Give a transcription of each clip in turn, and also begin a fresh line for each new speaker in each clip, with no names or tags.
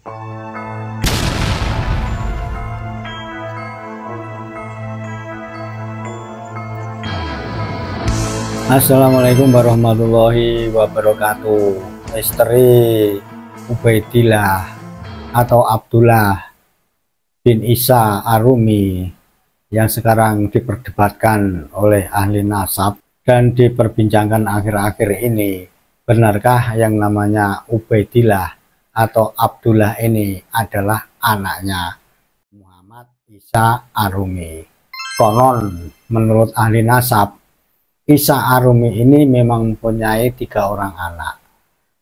Assalamualaikum warahmatullahi wabarakatuh. Misteri Ubaidillah atau Abdullah bin Isa Ar-Rumi yang sekarang diperdebatkan oleh ahli nasab dan diperbincangkan akhir-akhir ini, benarkah yang namanya Ubaidillah atau Abdullah ini adalah anaknya Muhammad Isa Ar-Rumi? Konon menurut ahli nasab, Isa Ar-Rumi ini memang mempunyai 3 orang anak,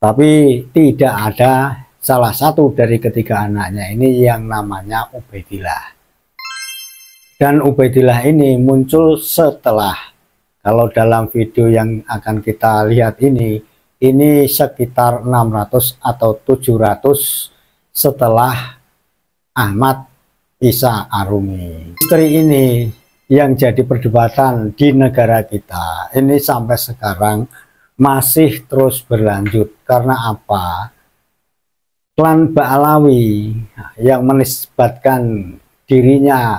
tapi tidak ada salah satu dari ketiga anaknya ini yang namanya Ubaidillah. Dan Ubaidillah ini muncul setelah, kalau dalam video yang akan kita lihat ini sekitar 600 atau 700 setelah Ahmad Isa Ar-Rumi. Misteri ini yang jadi perdebatan di negara kita ini sampai sekarang masih terus berlanjut. Karena apa? Klan Ba'alawi yang menisbatkan dirinya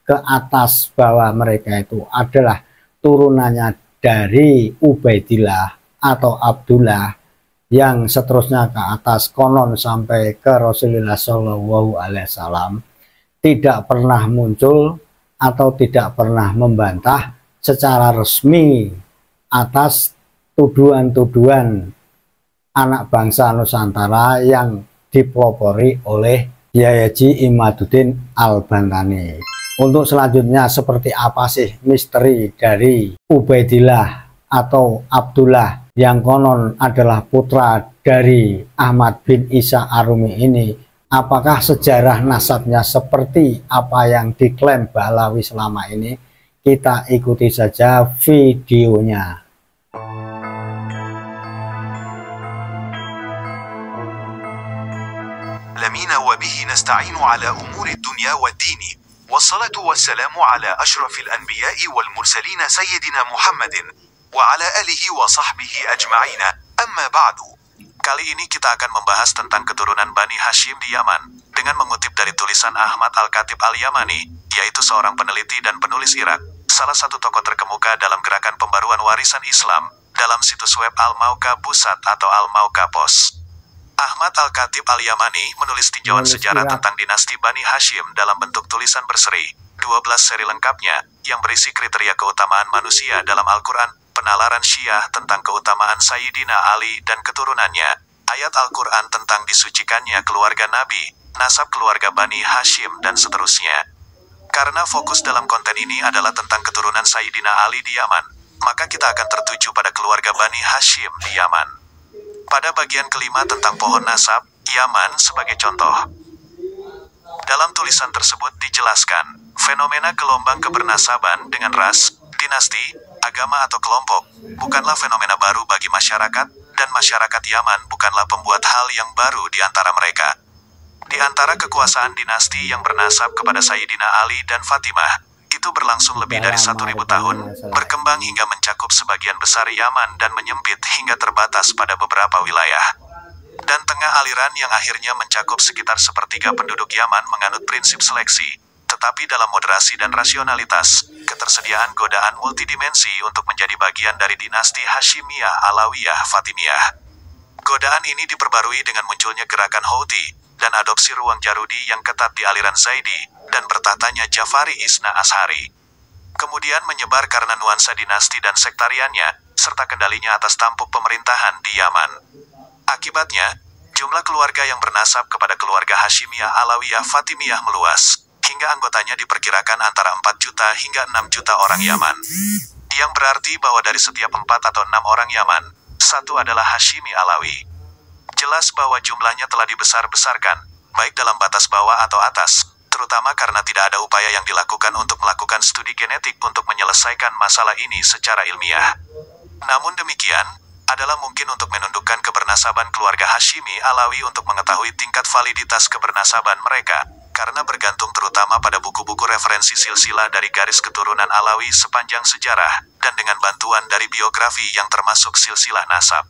ke atas bahwa mereka itu adalah turunannya dari Ubaidillah atau Abdullah, yang seterusnya ke atas konon sampai ke Rasulullah SAW, tidak pernah muncul atau tidak pernah membantah secara resmi atas tuduhan-tuduhan anak bangsa Nusantara yang dipelopori oleh Kyai Haji Imaduddin Al-Bantani. Untuk selanjutnya, seperti apa sih misteri dari Ubaidillah atau Abdullah yang konon adalah putra dari Ahmad bin Isa Ar-Rumi ini? Apakah sejarah nasabnya seperti apa yang diklaim Ba'alawi selama ini? Kita ikuti saja videonya.
Lamina wa bihi nasta'inu ala umuri dunya wa dini. Wassalatu wassalamu ala ashrafil anbiya'i wal mursalina sayyidina Muhammadin wa ala alihi wa sahbihi ajma'ina. Amma ba'du. Kali ini kita akan membahas tentang keturunan Bani Hashim di Yaman, dengan mengutip dari tulisan Ahmad Al-Khatib Al-Yamani, yaitu seorang peneliti dan penulis Irak, salah satu tokoh terkemuka dalam gerakan pembaruan warisan Islam, dalam situs web Al-Mauqa Busat atau Al-Mauqa Pos. Ahmad Al-Khatib Al-Yamani menulis tinjauan sejarah tentang dinasti Bani Hashim dalam bentuk tulisan berseri, 12 seri lengkapnya, yang berisi kriteria keutamaan manusia dalam Al-Quran, penalaran Syiah tentang keutamaan Sayyidina Ali dan keturunannya, ayat Al-Quran tentang disucikannya keluarga Nabi, nasab keluarga Bani Hashim, dan seterusnya. Karena fokus dalam konten ini adalah tentang keturunan Sayyidina Ali di Yaman, maka kita akan tertuju pada keluarga Bani Hashim di Yaman. Pada bagian kelima tentang pohon nasab, Yaman sebagai contoh. Dalam tulisan tersebut dijelaskan, fenomena gelombang kebernasaban dengan ras, dinasti, agama atau kelompok, bukanlah fenomena baru bagi masyarakat, dan masyarakat Yaman bukanlah pembuat hal yang baru di antara mereka. Di antara kekuasaan dinasti yang bernasab kepada Sayyidina Ali dan Fatimah, itu berlangsung lebih dari 1000 tahun, berkembang hingga mencakup sebagian besar Yaman dan menyempit hingga terbatas pada beberapa wilayah. Dan tengah aliran yang akhirnya mencakup sekitar sepertiga penduduk Yaman menganut prinsip seleksi, tetapi dalam moderasi dan rasionalitas, ketersediaan godaan multidimensi untuk menjadi bagian dari dinasti Hashimiyah, Alawiyah, Fatimiyah. Godaan ini diperbarui dengan munculnya gerakan Houthi, dan adopsi ruang Jarudi yang ketat di aliran Zaidi, dan bertahtanya Jafari Isna Ashari. Kemudian menyebar karena nuansa dinasti dan sektariannya, serta kendalinya atas tampuk pemerintahan di Yaman. Akibatnya, jumlah keluarga yang bernasab kepada keluarga Hashimiyah, Alawiyah, Fatimiyah meluas, hingga anggotanya diperkirakan antara 4 juta hingga 6 juta orang Yaman. Yang berarti bahwa dari setiap 4 atau 6 orang Yaman, 1 adalah Hashimi Alawi. Jelas bahwa jumlahnya telah dibesar-besarkan, baik dalam batas bawah atau atas, terutama karena tidak ada upaya yang dilakukan untuk melakukan studi genetik untuk menyelesaikan masalah ini secara ilmiah. Namun demikian, adalah mungkin untuk menundukkan kebernasaban keluarga Hashimi Alawi untuk mengetahui tingkat validitas kebernasaban mereka, karena bergantung terutama pada buku-buku referensi silsilah dari garis keturunan Alawi sepanjang sejarah, dan dengan bantuan dari biografi yang termasuk silsilah nasab.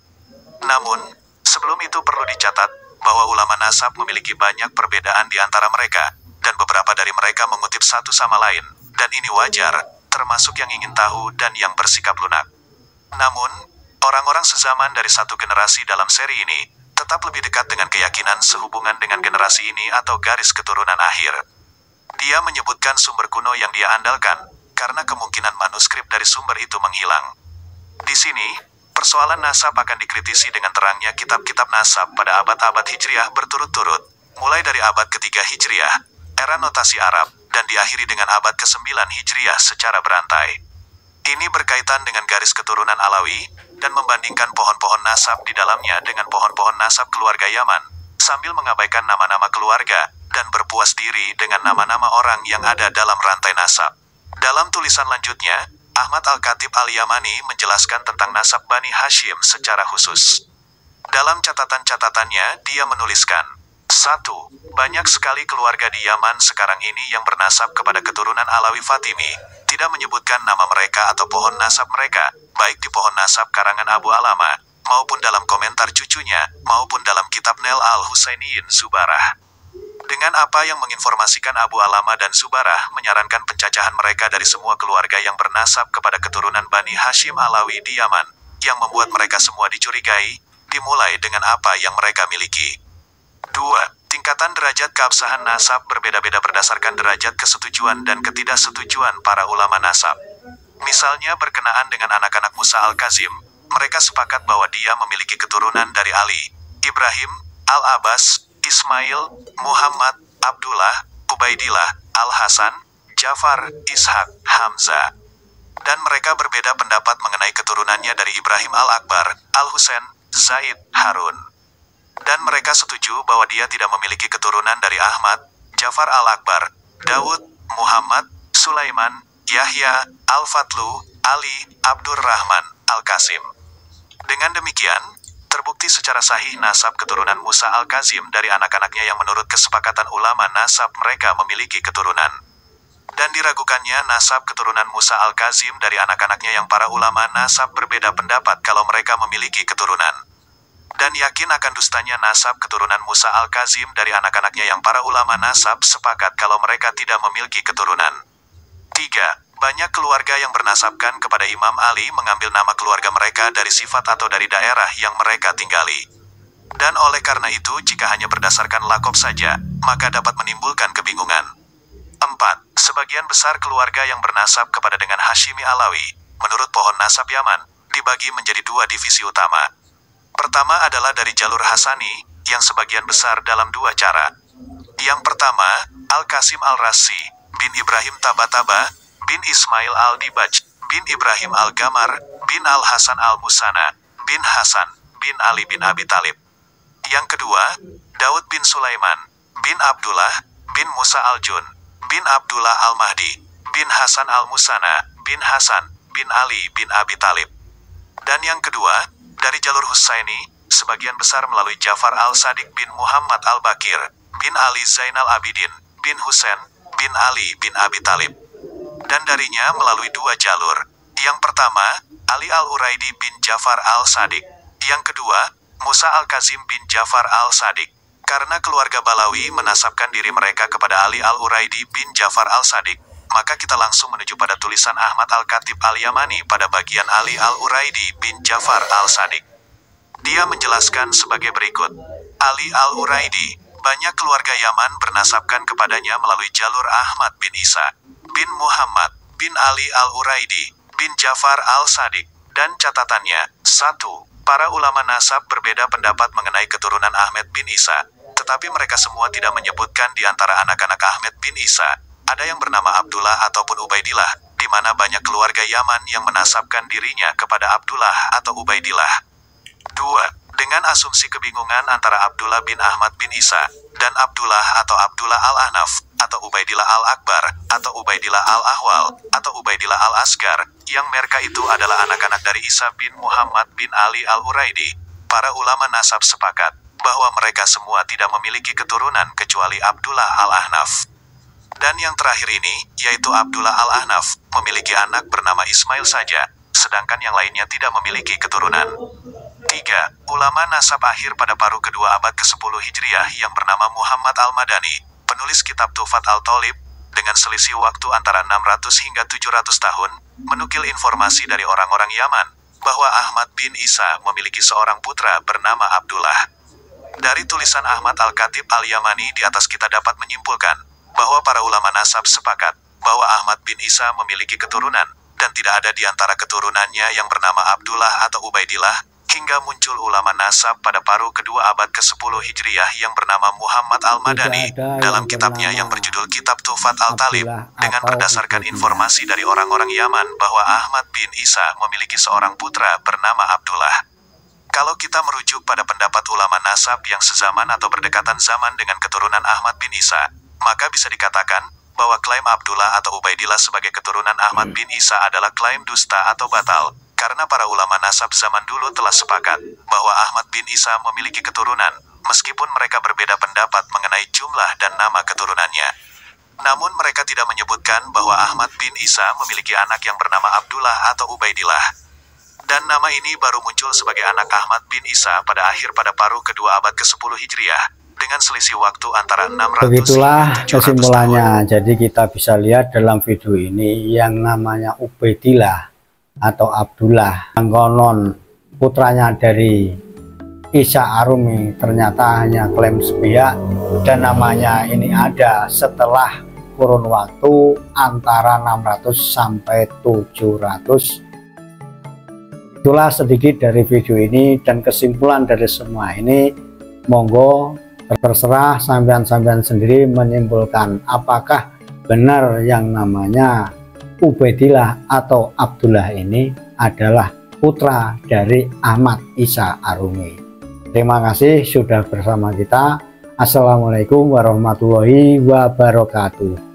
Namun, sebelum itu perlu dicatat, bahwa ulama nasab memiliki banyak perbedaan di antara mereka, dan beberapa dari mereka mengutip satu sama lain, dan ini wajar, termasuk yang ingin tahu dan yang bersikap lunak. Namun, orang-orang sezaman dari satu generasi dalam seri ini tetap lebih dekat dengan keyakinan sehubungan dengan generasi ini atau garis keturunan akhir. Dia menyebutkan sumber kuno yang dia andalkan, karena kemungkinan manuskrip dari sumber itu menghilang. Di sini, persoalan nasab akan dikritisi dengan terangnya kitab-kitab nasab pada abad-abad Hijriah berturut-turut, mulai dari abad ketiga Hijriah, era notasi Arab, dan diakhiri dengan abad ke-9 Hijriah secara berantai. Ini berkaitan dengan garis keturunan Alawi, dan membandingkan pohon-pohon nasab di dalamnya dengan pohon-pohon nasab keluarga Yaman, sambil mengabaikan nama-nama keluarga, dan berpuas diri dengan nama-nama orang yang ada dalam rantai nasab. Dalam tulisan lanjutnya, Ahmad Al-Khatib Al-Yamani menjelaskan tentang nasab Bani Hashim secara khusus. Dalam catatan-catatannya, dia menuliskan, 1. Banyak sekali keluarga di Yaman sekarang ini yang bernasab kepada keturunan Alawi Fatimi, tidak menyebutkan nama mereka atau pohon nasab mereka, baik di pohon nasab karangan Abu Alama, maupun dalam komentar cucunya, maupun dalam kitab Nel al-Husainiyin Zubarah. Dengan apa yang menginformasikan Abu Alama dan Zubarah menyarankan pencacahan mereka dari semua keluarga yang bernasab kepada keturunan Bani Hashim Alawi di Yaman, yang membuat mereka semua dicurigai, dimulai dengan apa yang mereka miliki. 2. Tingkatan derajat keabsahan nasab berbeda-beda berdasarkan derajat kesetujuan dan ketidaksetujuan para ulama nasab. Misalnya berkenaan dengan anak-anak Musa Al-Kazim, mereka sepakat bahwa dia memiliki keturunan dari Ali, Ibrahim, Al-Abbas, Ismail, Muhammad, Abdullah, Ubaidillah, Al-Hasan, Jafar, Ishak, Hamzah. Dan mereka berbeda pendapat mengenai keturunannya dari Ibrahim Al-Akbar, Al-Husain, Zaid, Harun. Dan mereka setuju bahwa dia tidak memiliki keturunan dari Ahmad, Jafar Al-Akbar, Daud, Muhammad, Sulaiman, Yahya, Al-Fatlu, Ali, Abdurrahman, Al-Qasim. Dengan demikian, terbukti secara sahih nasab keturunan Musa Al-Kazim dari anak-anaknya yang menurut kesepakatan ulama nasab mereka memiliki keturunan. Dan diragukannya nasab keturunan Musa Al-Kazim dari anak-anaknya yang para ulama nasab berbeda pendapat kalau mereka memiliki keturunan. Dan yakin akan dustanya nasab keturunan Musa Al-Kazim dari anak-anaknya yang para ulama nasab sepakat kalau mereka tidak memiliki keturunan. 3. Banyak keluarga yang bernasabkan kepada Imam Ali mengambil nama keluarga mereka dari sifat atau dari daerah yang mereka tinggali. Dan oleh karena itu jika hanya berdasarkan lakob saja, maka dapat menimbulkan kebingungan. 4. Sebagian besar keluarga yang bernasab kepada dengan Hashimi Alawi, menurut pohon nasab Yaman, dibagi menjadi 2 divisi utama. Pertama adalah dari jalur Hasani, yang sebagian besar dalam 2 cara. Yang pertama, Al-Qasim Al-Rasi, bin Ibrahim Tabataba, bin Ismail Al-Dibaj, bin Ibrahim Al-Gamar, bin Al-Hasan Al-Musana, bin Hasan, bin Ali bin Abi Talib. Yang kedua, Daud bin Sulaiman, bin Abdullah, bin Musa Al-Jun, bin Abdullah Al-Mahdi, bin Hasan Al-Musana, bin Hasan, bin Ali bin Abi Talib. Dan yang kedua, dari jalur Husaini, sebagian besar melalui Jafar Al-Sadiq bin Muhammad Al-Bakir, bin Ali Zainal Abidin, bin Husain, bin Ali bin Abi Talib. Dan darinya melalui 2 jalur. Yang pertama, Ali Al-Uraidi bin Jafar Al-Sadiq. Yang kedua, Musa Al-Kazim bin Jafar Al-Sadiq. Karena keluarga Balawi menasabkan diri mereka kepada Ali Al-Uraidi bin Jafar Al-Sadiq, maka kita langsung menuju pada tulisan Ahmad Al-Khatib Al-Yamani pada bagian Ali Al-Uraidi bin Jafar Al-Sadiq. Dia menjelaskan sebagai berikut. Ali Al-Uraidi, banyak keluarga Yaman bernasabkan kepadanya melalui jalur Ahmad bin Isa, bin Muhammad, bin Ali Al-Uraidi, bin Jafar Al-Sadiq. Dan catatannya, 1. Para ulama nasab berbeda pendapat mengenai keturunan Ahmad bin Isa, tetapi mereka semua tidak menyebutkan di antara anak-anak Ahmad bin Isa ada yang bernama Abdullah ataupun Ubaidillah, di mana banyak keluarga Yaman yang menasabkan dirinya kepada Abdullah atau Ubaidillah. 2. Dengan asumsi kebingungan antara Abdullah bin Ahmad bin Isa, dan Abdullah atau Abdullah Al-Ahnaf, atau Ubaidillah Al-Akbar, atau Ubaidillah Al-Ahwal, atau Ubaidillah Al-Asgar, yang mereka itu adalah anak-anak dari Isa bin Muhammad bin Ali Al-Uraidi, para ulama nasab sepakat bahwa mereka semua tidak memiliki keturunan kecuali Abdullah Al-Ahnaf. Dan yang terakhir ini, yaitu Abdullah Al-Ahnaf, memiliki anak bernama Ismail saja, sedangkan yang lainnya tidak memiliki keturunan. 3. Ulama nasab akhir pada paruh kedua abad ke-10 Hijriah yang bernama Muhammad Al-Madani, penulis kitab Tuhfat Al-Thalib, dengan selisih waktu antara 600 hingga 700 tahun, menukil informasi dari orang-orang Yaman, bahwa Ahmad bin Isa memiliki seorang putra bernama Abdullah. Dari tulisan Ahmad Al-Khatib Al-Yamani di atas kita dapat menyimpulkan, bahwa para ulama nasab sepakat, bahwa Ahmad bin Isa memiliki keturunan, dan tidak ada di antara keturunannya yang bernama Abdullah atau Ubaidillah, hingga muncul ulama nasab pada paruh kedua abad ke-10 Hijriah yang bernama Muhammad Al-Madani, dalam kitabnya yang berjudul Kitab Tuhfat Al-Talib, dengan berdasarkan informasi dari orang-orang Yaman bahwa Ahmad bin Isa memiliki seorang putra bernama Abdullah. Kalau kita merujuk pada pendapat ulama nasab yang sezaman atau berdekatan zaman dengan keturunan Ahmad bin Isa, maka bisa dikatakan bahwa klaim Abdullah atau Ubaidillah sebagai keturunan Ahmad bin Isa adalah klaim dusta atau batal, karena para ulama nasab zaman dulu telah sepakat bahwa Ahmad bin Isa memiliki keturunan, meskipun mereka berbeda pendapat mengenai jumlah dan nama keturunannya. Namun mereka tidak menyebutkan bahwa Ahmad bin Isa memiliki anak yang bernama Abdullah atau Ubaidillah. Dan nama ini baru muncul sebagai anak Ahmad bin Isa pada paruh kedua abad ke-10 Hijriah, dengan selisih waktu antara 600
Begitulah
hingga 700
kesimpulannya.
tahun.
Jadi kita bisa lihat dalam video ini yang namanya Ubaidillah atau Abdullah, yang konon putranya dari Isa Arumi, ternyata hanya klaim sepihak, dan namanya ini ada setelah kurun waktu antara 600 sampai 700. Itulah sedikit dari video ini, dan kesimpulan dari semua ini monggo terserah sampean-sampean sendiri menyimpulkan apakah benar yang namanya Ubaidillah atau Abdullah ini adalah putra dari Ahmad Isa Arumi. Terima kasih sudah bersama kita. Assalamualaikum warahmatullahi wabarakatuh.